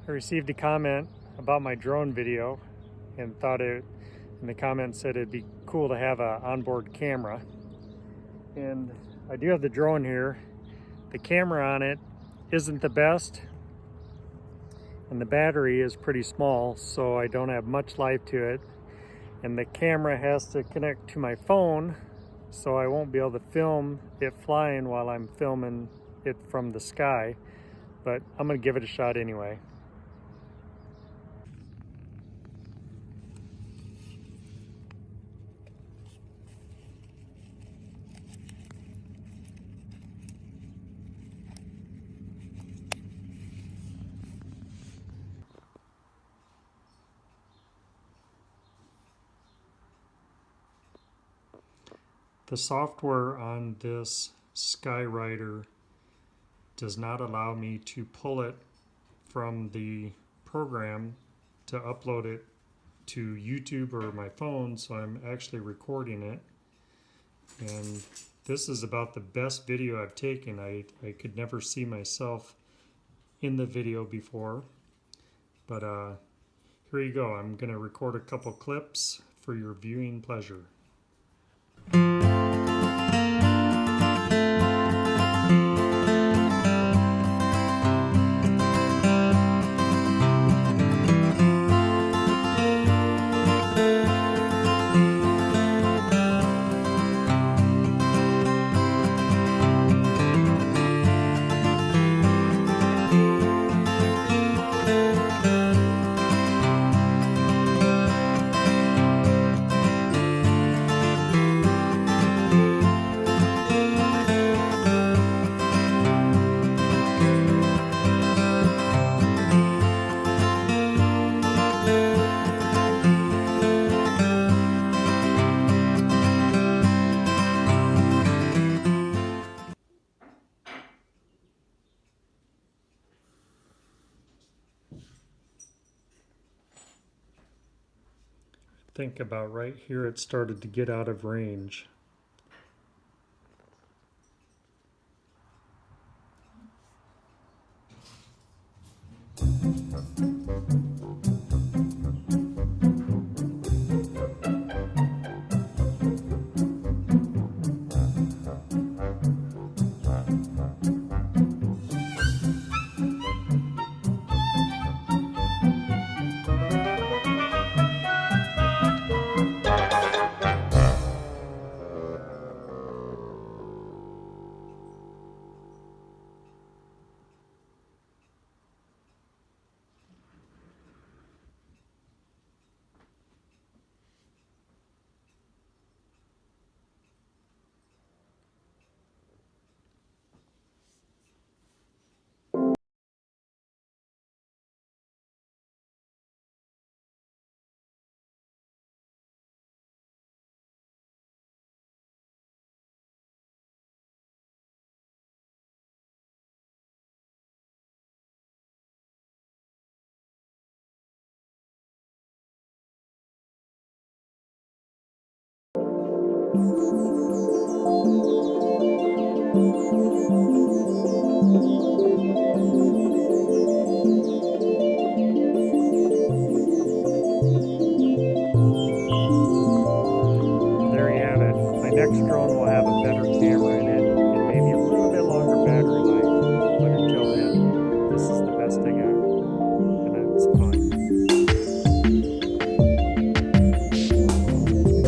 I received a comment about my drone video and thought it, and the comment said it'd be cool to have an onboard camera. And I do have the drone here. The camera on it isn't the best, and the battery is pretty small, so I don't have much life to it. And the camera has to connect to my phone, so I won't be able to film it flying while I'm filming it from the sky. But I'm gonna give it a shot anyway. The software on this Skyrider does not allow me to pull it from the program to upload it to YouTube or my phone, so I'm actually recording it. And this is about the best video I've taken. I could never see myself in the video before, but here you go. I'm gonna record a couple clips for your viewing pleasure. Think about right here, it started to get out of range.